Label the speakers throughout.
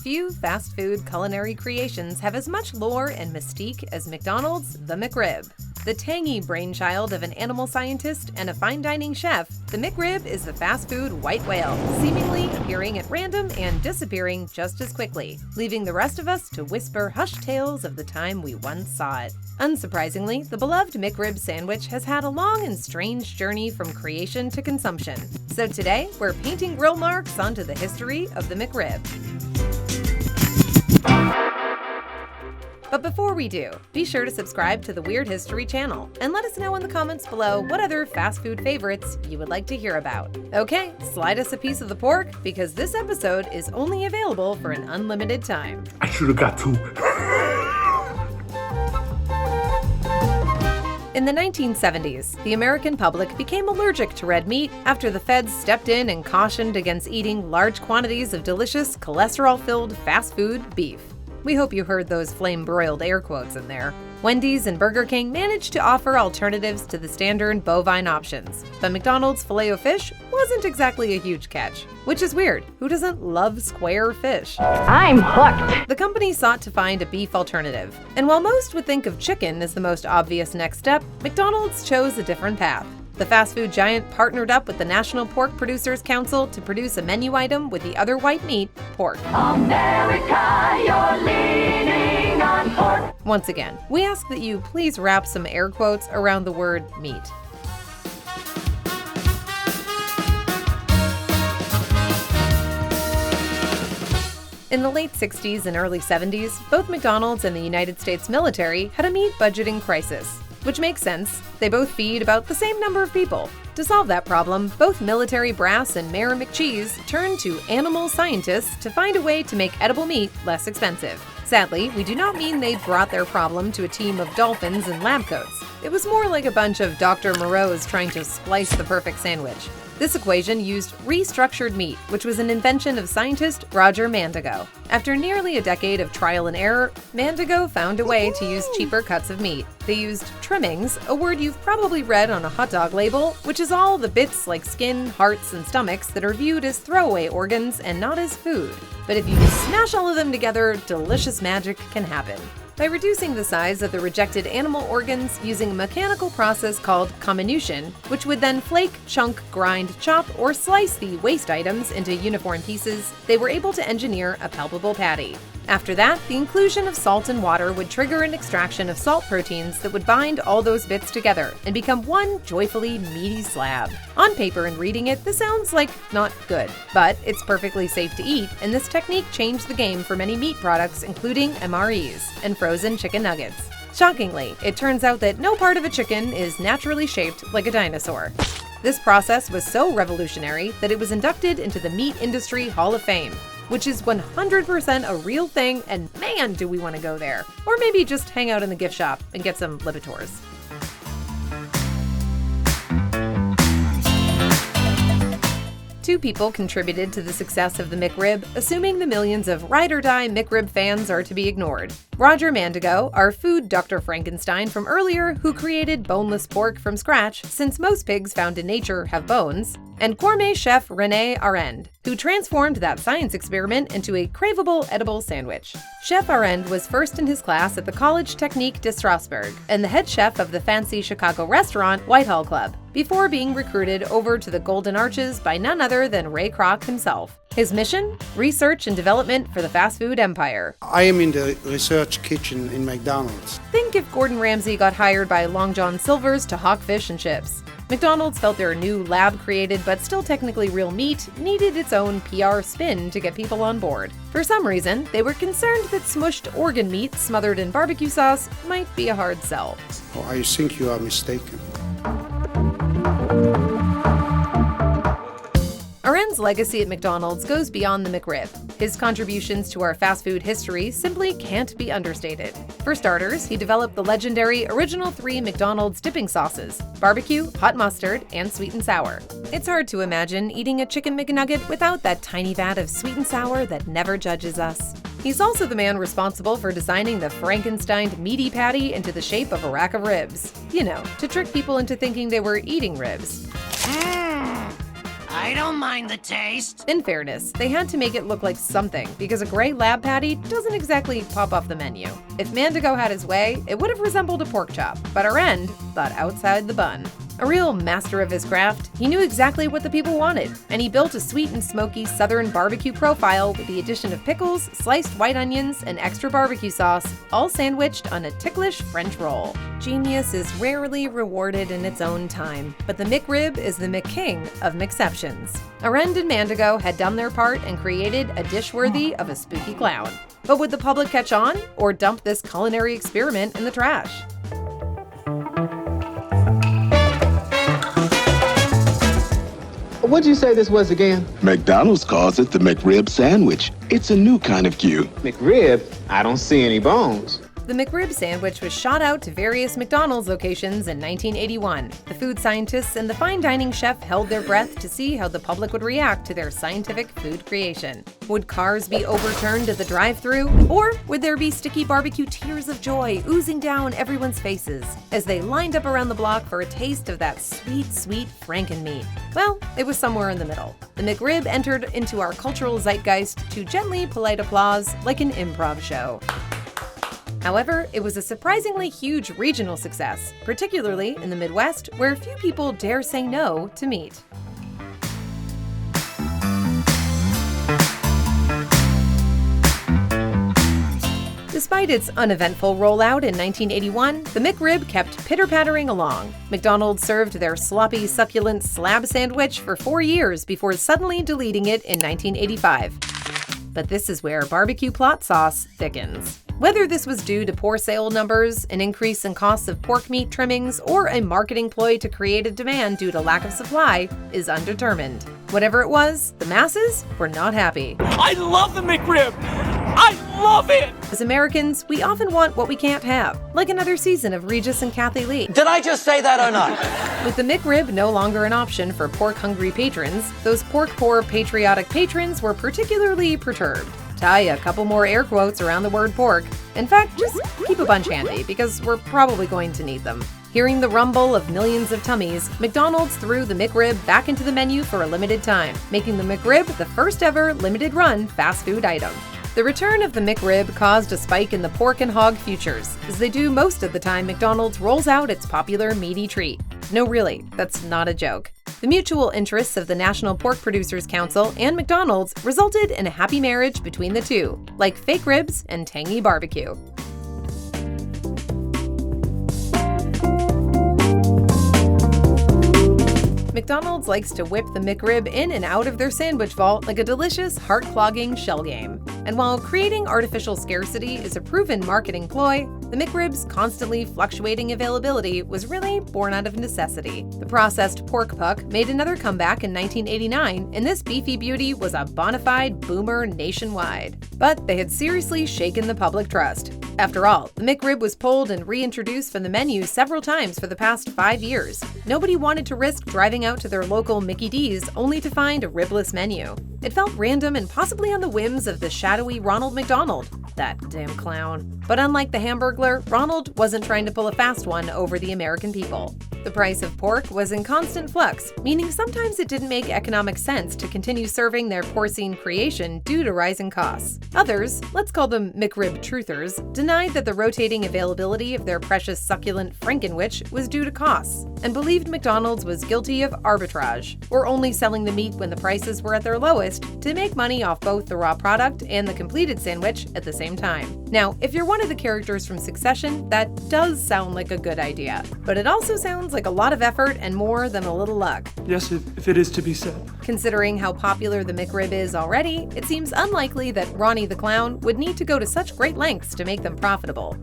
Speaker 1: Few fast food culinary creations have as much lore and mystique as McDonald's The McRib. The tangy brainchild of an animal scientist and a fine dining chef, the McRib is the fast food white whale, seemingly appearing at random and disappearing just as quickly, leaving the rest of us to whisper hushed tales of the time we once saw it. Unsurprisingly, the beloved McRib sandwich has had a long and strange journey from creation to consumption. So today, we're painting grill marks onto the history of the McRib. But before we do, be sure to subscribe to the Weird History channel and let us know in the comments below what other fast food favorites you would like to hear about. Okay, slide us a piece of the pork because this episode is only available for an unlimited time.
Speaker 2: I should have got two.
Speaker 1: In the 1970s, the American public became allergic to red meat after the feds stepped in and cautioned against eating large quantities of delicious, cholesterol-filled fast food beef. We hope you heard those flame-broiled air quotes in there. Wendy's and Burger King managed to offer alternatives to the standard bovine options, but McDonald's Filet-O-Fish wasn't exactly a huge catch. Which is weird. Who doesn't love square fish?
Speaker 3: I'm hooked!
Speaker 1: The company sought to find a beef alternative, and while most would think of chicken as the most obvious next step, McDonald's chose a different path. The fast food giant partnered up with the National Pork Producers Council to produce a menu item with the other white meat, pork.
Speaker 3: America, you're leaning on pork.
Speaker 1: Once again, we ask that you please wrap some air quotes around the word meat. In the late 60s and early 70s, both McDonald's and the United States military had a meat budgeting crisis. Which makes sense, they both feed about the same number of people. To solve that problem, both military brass and Mayor McCheese turned to animal scientists to find a way to make edible meat less expensive. Sadly, we do not mean they brought their problem to a team of dolphins in lab coats. It was more like a bunch of Dr. Moreau's trying to splice the perfect sandwich. This equation used Restructured Meat, which was an invention of scientist Roger Mandigo. After nearly a decade of trial and error, Mandigo found a way to use cheaper cuts of meat. They used trimmings, a word you've probably read on a hot dog label, which is all the bits like skin, hearts, and stomachs that are viewed as throwaway organs and not as food. But if you smash all of them together, delicious magic can happen. By reducing the size of the rejected animal organs using a mechanical process called comminution, which would then flake, chunk, grind, chop, or slice the waste items into uniform pieces, they were able to engineer a palpable patty. After that, the inclusion of salt and water would trigger an extraction of salt proteins that would bind all those bits together and become one joyfully meaty slab. On paper and reading it, this sounds like not good, but it's perfectly safe to eat, and this technique changed the game for many meat products, including MREs and frozen chicken nuggets. Shockingly, it turns out that no part of a chicken is naturally shaped like a dinosaur. This process was so revolutionary that it was inducted into the Meat Industry Hall of Fame, which is 100% a real thing, and man, do we want to go there. Or maybe just hang out in the gift shop and get some Libitors. Two people contributed to the success of the McRib, assuming the millions of ride-or-die McRib fans are to be ignored. Roger Mandigo, our food Dr. Frankenstein from earlier, who created boneless pork from scratch since most pigs found in nature have bones, and gourmet chef René Arend, who transformed that science experiment into a craveable, edible sandwich. Chef Arend was first in his class at the College Technique de Strasbourg and the head chef of the fancy Chicago restaurant Whitehall Club, before being recruited over to the Golden Arches by none other than Ray Kroc himself. His mission? Research and development for the fast food empire.
Speaker 4: I am in the research kitchen in McDonald's.
Speaker 1: Think if Gordon Ramsay got hired by Long John Silver's to hawk fish and chips. McDonald's felt their new lab-created but still technically real meat needed its own PR spin to get people on board. For some reason, they were concerned that smushed organ meat smothered in barbecue sauce might be a hard sell.
Speaker 4: Oh, I think you are mistaken.
Speaker 1: Arend's legacy at McDonald's goes beyond the McRib. His contributions to our fast food history simply can't be understated. For starters, he developed the legendary original 3 McDonald's dipping sauces: barbecue, hot mustard, and sweet and sour. It's hard to imagine eating a chicken McNugget without that tiny vat of sweet and sour that never judges us. He's also the man responsible for designing the Frankenstein meaty patty into the shape of a rack of ribs. You know, to trick people into thinking they were eating ribs.
Speaker 3: I
Speaker 2: I don't mind the taste.
Speaker 1: In fairness, they had to make it look like something because a gray lab patty doesn't exactly pop off the menu. If Mandigo had his way, it would have resembled a pork chop, but our end thought outside the bun. A real master of his craft, he knew exactly what the people wanted, and he built a sweet and smoky southern barbecue profile with the addition of pickles, sliced white onions, and extra barbecue sauce, all sandwiched on a ticklish French roll. Genius is rarely rewarded in its own time, but the McRib is the McKing of McCeptions. Arend and Mandigo had done their part and created a dish worthy of a spooky clown. But would the public catch on, or dump this culinary experiment in the trash?
Speaker 5: What'd you say this was again?
Speaker 6: McDonald's calls it the McRib sandwich. It's a new kind of Q.
Speaker 5: McRib? I don't see any bones.
Speaker 1: The McRib sandwich was shot out to various McDonald's locations in 1981. The food scientists and the fine dining chef held their breath to see how the public would react to their scientific food creation. Would cars be overturned at the drive-thru, or would there be sticky barbecue tears of joy oozing down everyone's faces as they lined up around the block for a taste of that sweet, sweet Frankenmeat? Well, it was somewhere in the middle. The McRib entered into our cultural zeitgeist to gently polite applause like an improv show. However, it was a surprisingly huge regional success, particularly in the Midwest, where few people dare say no to meat. Despite its uneventful rollout in 1981, the McRib kept pitter-pattering along. McDonald's served their sloppy, succulent slab sandwich for 4 years before suddenly deleting it in 1985. But this is where barbecue plot sauce thickens. Whether this was due to poor sale numbers, an increase in costs of pork meat trimmings, or a marketing ploy to create a demand due to lack of supply is undetermined. Whatever it was, the masses were not happy.
Speaker 7: I love the McRib! I love it!
Speaker 1: As Americans, we often want what we can't have, like another season of Regis and Kathy Lee.
Speaker 7: Did I just say that or not?
Speaker 1: With the McRib no longer an option for pork-hungry patrons, those pork-poor patriotic patrons were particularly perturbed. Tie a couple more air quotes around the word pork. In fact, just keep a bunch handy, because we're probably going to need them. Hearing the rumble of millions of tummies, McDonald's threw the McRib back into the menu for a limited time, making the McRib the first ever limited-run fast food item. The return of the McRib caused a spike in the pork and hog futures, as they do most of the time McDonald's rolls out its popular meaty treat. No, really, that's not a joke. The mutual interests of the National Pork Producers Council and McDonald's resulted in a happy marriage between the two, like fake ribs and tangy barbecue. McDonald's likes to whip the McRib in and out of their sandwich vault like a delicious, heart-clogging shell game. And while creating artificial scarcity is a proven marketing ploy, the McRib's constantly fluctuating availability was really born out of necessity. The processed pork puck made another comeback in 1989, and this beefy beauty was a bona fide boomer nationwide. But they had seriously shaken the public trust. After all, the McRib was pulled and reintroduced from the menu several times for the past 5 years. Nobody wanted to risk driving out to their local Mickey D's only to find a ribless menu. It felt random and possibly on the whims of the shadowy Ronald McDonald. That damn clown. But unlike the Hamburglar, Ronald wasn't trying to pull a fast one over the American people. The price of pork was in constant flux, meaning sometimes it didn't make economic sense to continue serving their porcine creation due to rising costs. Others, let's call them McRib Truthers, denied that the rotating availability of their precious succulent Frankenwich was due to costs, and believed McDonald's was guilty of arbitrage, or only selling the meat when the prices were at their lowest to make money off both the raw product and the completed sandwich at the same time. Now, if you're one of the characters from Succession, that does sound like a good idea, but it also sounds like a lot of effort and more than a little luck.
Speaker 8: Yes, if it is to be said.
Speaker 1: Considering how popular the McRib is already, it seems unlikely that Ronnie the Clown would need to go to such great lengths to make them profitable.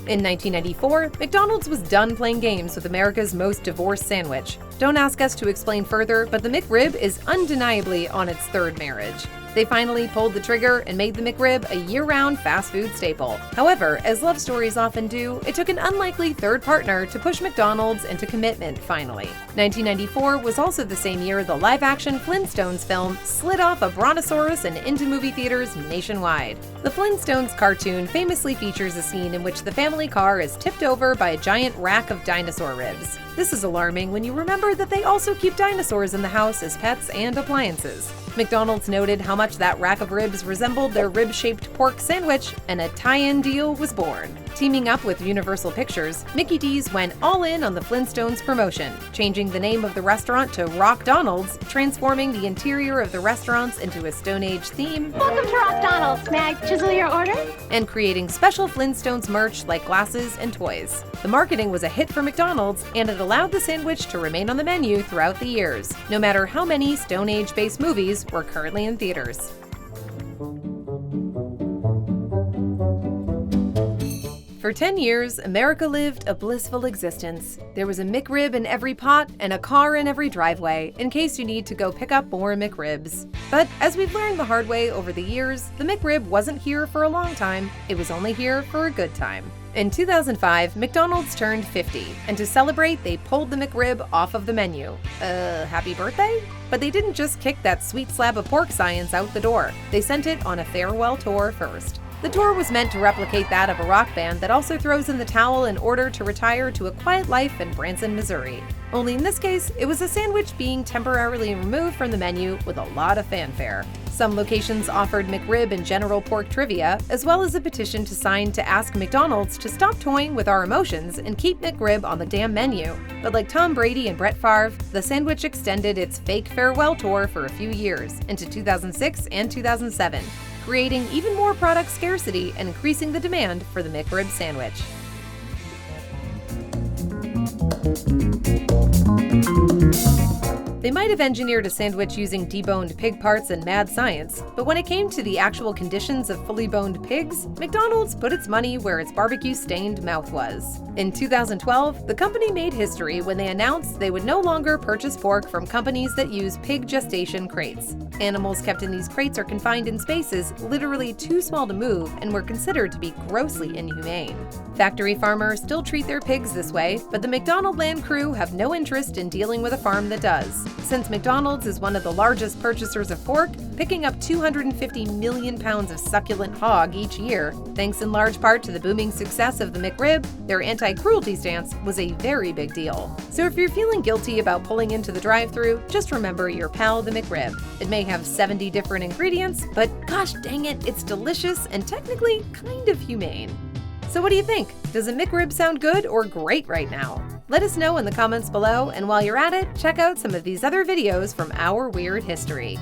Speaker 1: In 1994, McDonald's was done playing games with America's most divorced sandwich. Don't ask us to explain further, but the McRib is undeniably on its third marriage. They finally pulled the trigger and made the McRib a year-round fast food staple. However, as love stories often do, it took an unlikely third partner to push McDonald's into commitment finally. 1994 was also the same year the live-action Flintstones film slid off a brontosaurus and into movie theaters nationwide. The Flintstones cartoon famously features a scene in which the family car is tipped over by a giant rack of dinosaur ribs. This is alarming when you remember that they also keep dinosaurs in the house as pets and appliances. McDonald's noted how much that rack of ribs resembled their rib-shaped pork sandwich, and a tie-in deal was born. Teaming up with Universal Pictures, Mickey D's went all in on the Flintstones promotion, changing the name of the restaurant to Rockdonald's, transforming the interior of the restaurants into a Stone Age theme,
Speaker 9: Welcome to Rockdonald's. May I chisel your order?
Speaker 1: and creating special Flintstones merch like glasses and toys. The marketing was a hit for McDonald's, and it allowed the sandwich to remain on the menu throughout the years, no matter how many Stone Age-based movies were currently in theaters. For 10 years, America lived a blissful existence. There was a McRib in every pot and a car in every driveway, in case you need to go pick up more McRibs. But as we've learned the hard way over the years, the McRib wasn't here for a long time, it was only here for a good time. In 2005, McDonald's turned 50, and to celebrate, they pulled the McRib off of the menu. Happy birthday? But they didn't just kick that sweet slab of pork science out the door. They sent it on a farewell tour first. The tour was meant to replicate that of a rock band that also throws in the towel in order to retire to a quiet life in Branson, Missouri. Only in this case, it was a sandwich being temporarily removed from the menu with a lot of fanfare. Some locations offered McRib and general pork trivia, as well as a petition to sign to ask McDonald's to stop toying with our emotions and keep McRib on the damn menu. But like Tom Brady and Brett Favre, the sandwich extended its fake farewell tour for a few years, into 2006 and 2007. Creating even more product scarcity and increasing the demand for the McRib sandwich. They might have engineered a sandwich using deboned pig parts and mad science, but when it came to the actual conditions of fully boned pigs, McDonald's put its money where its barbecue-stained mouth was. In 2012, the company made history when they announced they would no longer purchase pork from companies that use pig gestation crates. Animals kept in these crates are confined in spaces literally too small to move and were considered to be grossly inhumane. Factory farmers still treat their pigs this way, but the McDonaldland crew have no interest in dealing with a farm that does. Since McDonald's is one of the largest purchasers of pork, picking up 250 million pounds of succulent hog each year, thanks in large part to the booming success of the McRib, their anti-cruelty stance was a very big deal. So if you're feeling guilty about pulling into the drive-thru, just remember your pal the McRib. It may have 70 different ingredients, but gosh dang it, it's delicious and technically kind of humane. So what do you think? Does a McRib sound good or great right now? Let us know in the comments below, and while you're at it, check out some of these other videos from our weird history.